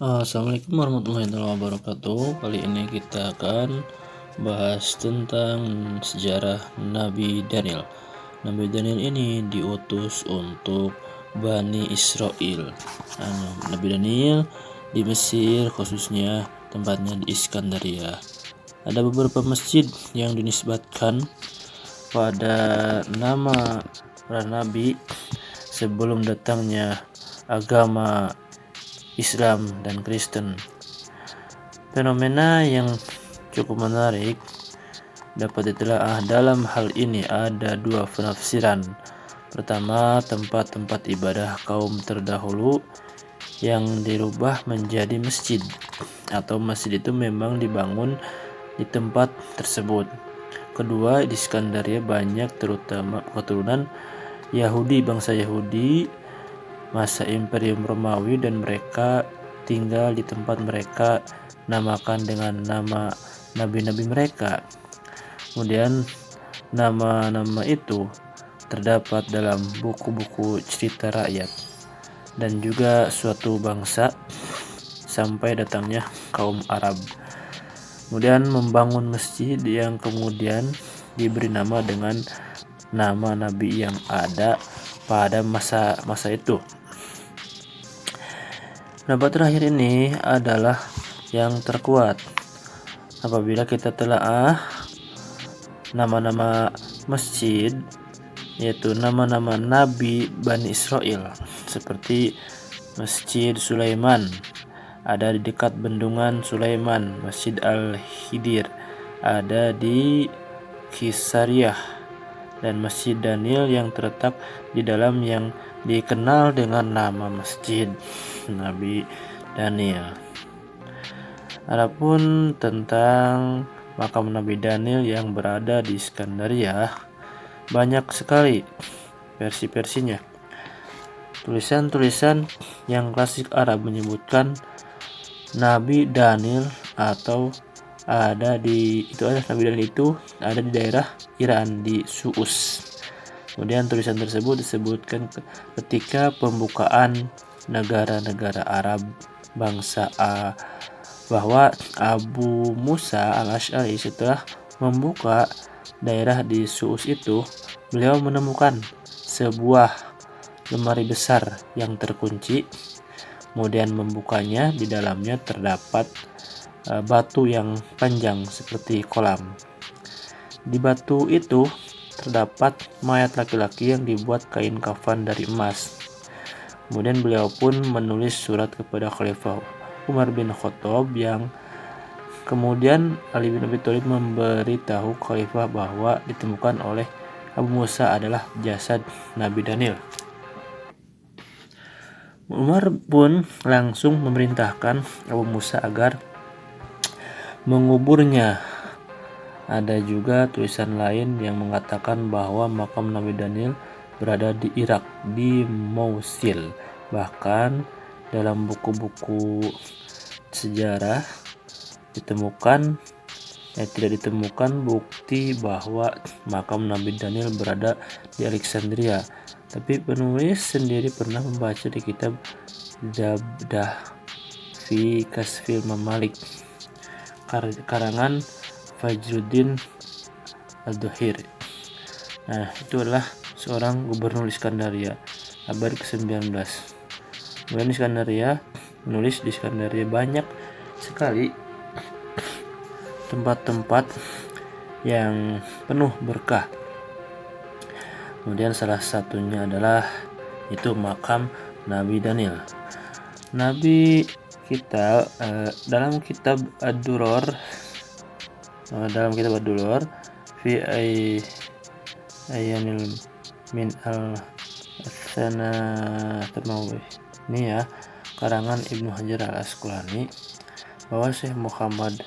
Assalamualaikum warahmatullahi wabarakatuh. Kali ini kita akan bahas tentang sejarah Nabi Daniel. Nabi Daniel ini diutus untuk Bani Israel. Nabi Daniel di Mesir, khususnya tempatnya di Iskandaria. Ada beberapa masjid yang dinisbatkan pada nama para nabi sebelum datangnya agama Islam dan Kristen. Fenomena yang cukup menarik dapat ditelaah dalam hal ini ada dua penafsiran. Pertama, tempat-tempat ibadah kaum terdahulu yang dirubah menjadi masjid, atau masjid itu memang dibangun di tempat tersebut. Kedua, di Iskandaria banyak terutama keturunan Yahudi, bangsa Yahudi masa Imperium Romawi, dan mereka tinggal di tempat mereka namakan dengan nama nabi-nabi mereka. Kemudian nama-nama itu terdapat dalam buku-buku cerita rakyat dan juga suatu bangsa sampai datangnya kaum Arab. Kemudian membangun masjid yang kemudian diberi nama dengan nama nabi yang ada pada masa itu. Pendapat terakhir ini adalah yang terkuat. Apabila kita telaah nama-nama masjid, yaitu nama-nama nabi Bani Israel, seperti Masjid Sulaiman ada di dekat bendungan Sulaiman, Masjid Al-Khidir ada di Kisariyah, dan Masjid Daniel yang terletak di dalam yang dikenal dengan nama Masjid Nabi Daniel. Adapun tentang makam Nabi Daniel yang berada di Iskandaria, banyak sekali versi-versinya. Tulisan-tulisan yang klasik Arab menyebutkan Nabi Daniel Nabi Daniel itu ada di daerah Iran di Suus. Kemudian tulisan tersebut disebutkan ketika pembukaan negara-negara Arab bangsa A, bahwa Abu Musa al-Asy'ari setelah membuka daerah di Suus itu, beliau menemukan sebuah lemari besar yang terkunci. Kemudian membukanya, di dalamnya terdapat batu yang panjang seperti kolam. Di batu itu terdapat mayat laki-laki yang dibuat kain kafan dari emas. Kemudian beliau pun menulis surat kepada Khalifah Umar bin Khattab, yang kemudian Ali bin Abi Thalib memberitahu Khalifah bahwa ditemukan oleh Abu Musa adalah jasad Nabi Daniel. Umar pun langsung memerintahkan Abu Musa agar menguburnya. Ada juga tulisan lain yang mengatakan bahwa makam Nabi Daniel berada di Irak, di Mosul. Bahkan dalam buku-buku sejarah tidak ditemukan bukti bahwa makam Nabi Daniel berada di Alexandria. Tapi penulis sendiri pernah membaca di kitab Zabdah fi Kasfil Mamalik karangan Fajruddin Ad-Dohir. Itu adalah seorang gubernur Iskandaria abad ke-19. Kemudian Iskandaria menulis di Iskandaria banyak sekali tempat-tempat yang penuh berkah. Kemudian salah satunya adalah itu makam Nabi Daniel. Nabi kita dalam kitab Ad-Duror fi Ayanil min al-Thana Tamawi ini ya, karangan Ibnu Hajar al-Asqalani, bahwa Syekh Muhammad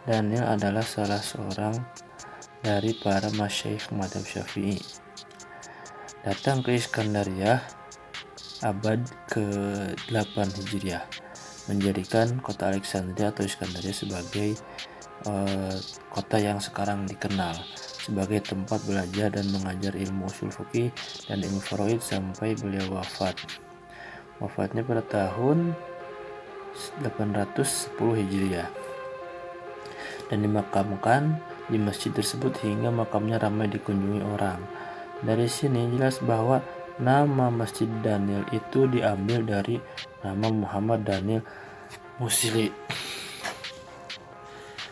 Daniel adalah salah seorang dari para masyayikh mazhab Syafi'i. Datang ke Iskandaria abad ke-8 Hijriah, menjadikan kota Alexandria atau Iskandaria sebagai kota yang sekarang dikenal sebagai tempat belajar dan mengajar ilmu ushul fiqih dan ilmu faraid sampai beliau wafat. Wafatnya pada tahun 810 Hijriah dan dimakamkan di masjid tersebut hingga makamnya ramai dikunjungi orang. Dari sini jelas bahwa nama Masjid Daniel itu diambil dari nama Muhammad Daniel Musili.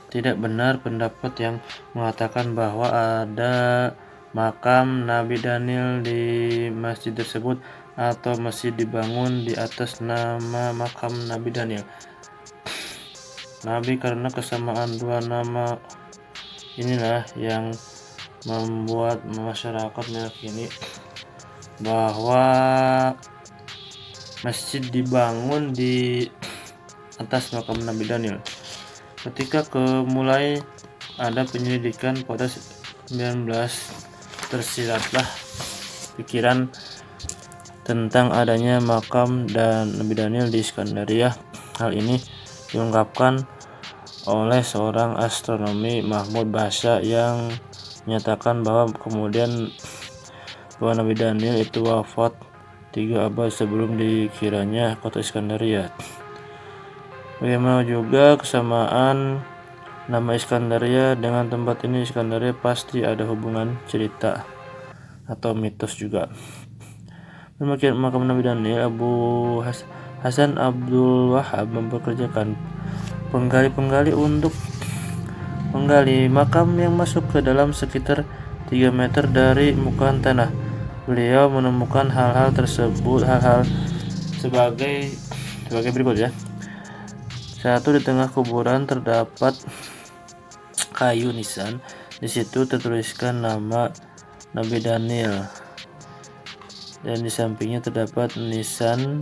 Tidak benar pendapat yang mengatakan bahwa ada makam Nabi Daniel di masjid tersebut atau masjid dibangun di atas nama makam Nabi Daniel. Nabi karena kesamaan dua nama inilah yang membuat masyarakat meyakini bahwa masjid dibangun di atas makam Nabi Daniel. Ketika mulai ada penyelidikan pada 19 tersiratlah pikiran tentang adanya makam dan Nabi Daniel di Iskandaria. Hal ini diungkapkan oleh seorang astronomi Mahmud Basha yang menyatakan bahwa kemudian bahwa Nabi Daniel itu wafat 3 abad sebelum dikiranya kota Iskandaria. Bagaimana juga kesamaan nama Iskandaria dengan tempat ini. Iskandaria pasti ada hubungan cerita atau mitos juga. Demikian makam Nabi Daniel, Abu Hasan Abdul Wahab mempekerjakan penggali-penggali untuk menggali makam yang masuk ke dalam sekitar 3 meter dari muka tanah. Beliau menemukan hal-hal sebagai berikut ya. 1. Di tengah kuburan terdapat kayu nisan. Di situ tertuliskan nama Nabi Daniel. Dan di sampingnya terdapat nisan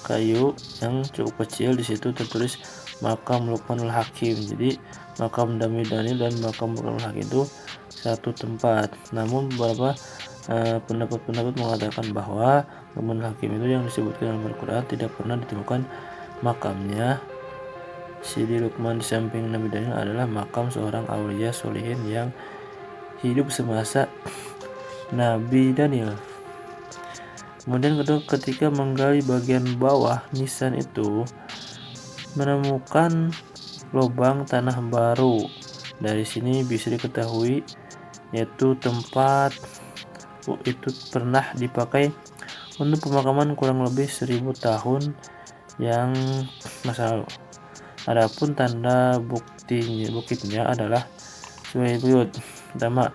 kayu yang cukup kecil. Di situ tertulis makam Luqmanul Hakim. Jadi makam Nabi Daniel dan makam Luqmanul Hakim itu satu tempat. Namun beberapa pendapat mengatakan bahwa Luqmanul Hakim itu yang disebutkan dalam Al-Quran tidak pernah ditemukan makamnya. Sidi Luqman di samping Nabi Daniel adalah makam seorang aulia solihin yang hidup semasa Nabi Daniel. Kemudian kedua, ketika menggali bagian bawah nisan itu menemukan lubang tanah baru. Dari sini bisa diketahui yaitu tempat itu pernah dipakai untuk pemakaman kurang lebih 1000 tahun yang masa lalu. Adapun tanda bukitnya adalah sebagai berikut. Pertama,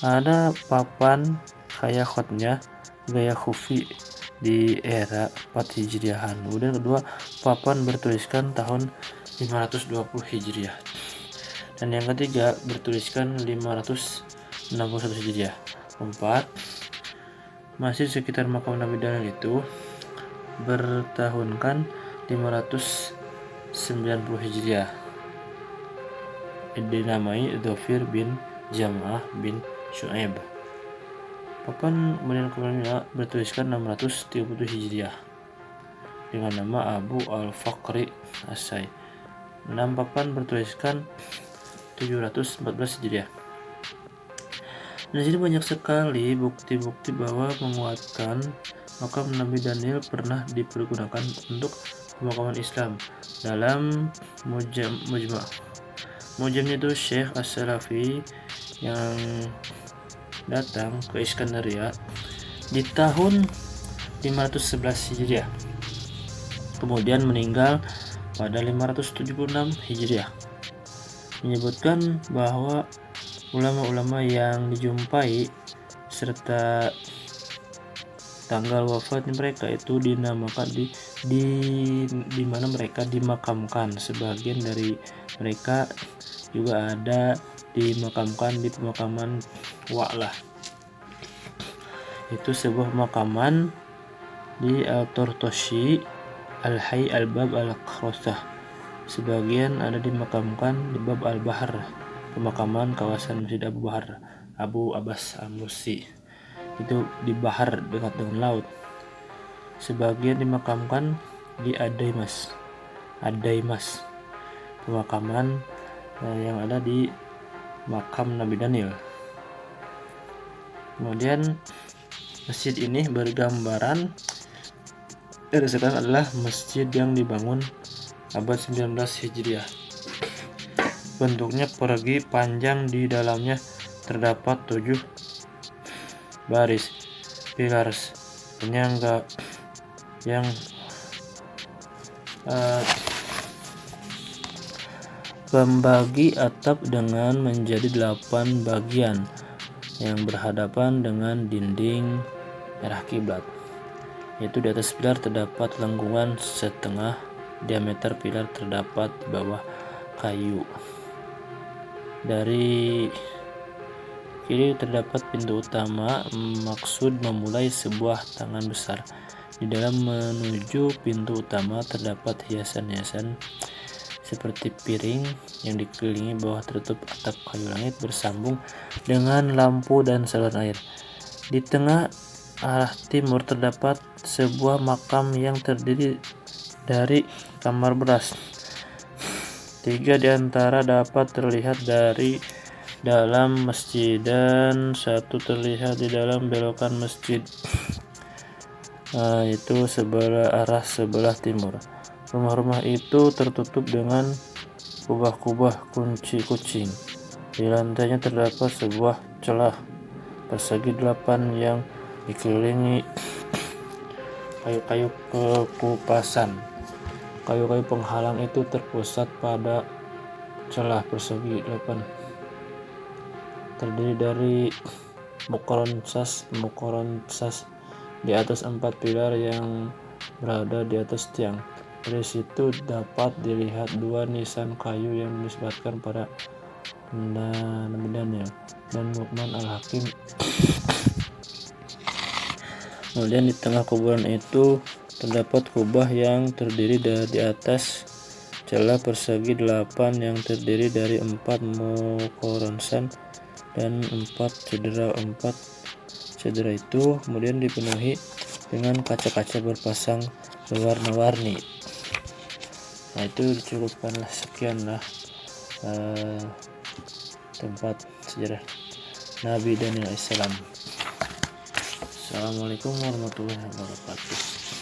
ada papan khotnya gaya Kufi di era 4 Hijriahan. Kemudian kedua, papan bertuliskan tahun 520 Hijriah. Dan yang ketiga bertuliskan 561 Hijriah. 4. Masjid sekitar makam Nabi Daniel itu bertahunkan 590 Hijriah. Dinamai Dhofir bin Jam'ah bin Syu'aib. Papan kemudian bertuliskan 630 Hijriah dengan nama Abu Al-Fakri Asai. 6 papan bertuliskan 714 Hijriah. Di sini banyak sekali bukti-bukti bahwa menguatkan makam Nabi Daniel pernah dipergunakan untuk pemakaman Islam. Dalam Mujamnya itu Syekh As-Salafi yang datang ke Iskandaria di tahun 511 Hijriah, kemudian meninggal pada 576 Hijriah, menyebutkan bahwa ulama-ulama yang dijumpai serta tanggal wafat mereka itu dinamakan di mana mereka dimakamkan. Sebagian dari mereka juga ada dimakamkan di pemakaman Wa'lah. Itu sebuah pemakaman di Al-Tortoshi, Al-Hay, Al-Bab, Al-Khosah. Sebagian ada dimakamkan di Bab Al-Bahar, pemakaman kawasan Masjid Abu Abbas Al-Mursi, itu di bahar dekat dengan laut. Sebagian dimakamkan di Adaimas, pemakaman yang ada di makam Nabi Daniel. Kemudian masjid ini bergambaran adalah masjid yang dibangun abad 19 Hijriah. Bentuknya persegi panjang, di dalamnya terdapat 7 baris pilar penyangga yang membagi atap dengan menjadi 8 bagian yang berhadapan dengan dinding arah kiblat. Yaitu di atas pilar terdapat lengkungan setengah diameter pilar terdapat di bawah kayu. Dari kiri terdapat pintu utama, maksud memulai sebuah tangan besar. Di dalam menuju pintu utama terdapat hiasan-hiasan seperti piring yang dikelilingi bawah tertutup atap kayu langit bersambung dengan lampu dan saluran air. Di tengah arah timur terdapat sebuah makam yang terdiri dari kamar beras. 3 di antara dapat terlihat dari dalam masjid dan 1 terlihat di dalam belokan masjid, itu arah sebelah timur. Rumah-rumah itu tertutup dengan kubah-kubah kunci kucing. Di lantainya terdapat sebuah celah persegi 8 yang dikelilingi kayu-kayu kekupasan. Kayu-kayu penghalang itu terpusat pada celah persegi 8, terdiri dari mukoron sas di atas 4 pilar yang berada di atas tiang. Dari situ dapat dilihat 2 nisan kayu yang dinisbatkan pada Daniel dan Luqman al-Hakim. Kemudian di tengah kuburan itu terdapat kubah yang terdiri di atas celah persegi 8 yang terdiri dari 4 mukoronsan dan 4 cedera. 4 cedera itu kemudian dipenuhi dengan kaca-kaca berpasang berwarna-warni. Nah, itu dicukupkanlah, sekianlah tempat sejarah Nabi Daniel alaihissalam. Assalamualaikum warahmatullahi wabarakatuh.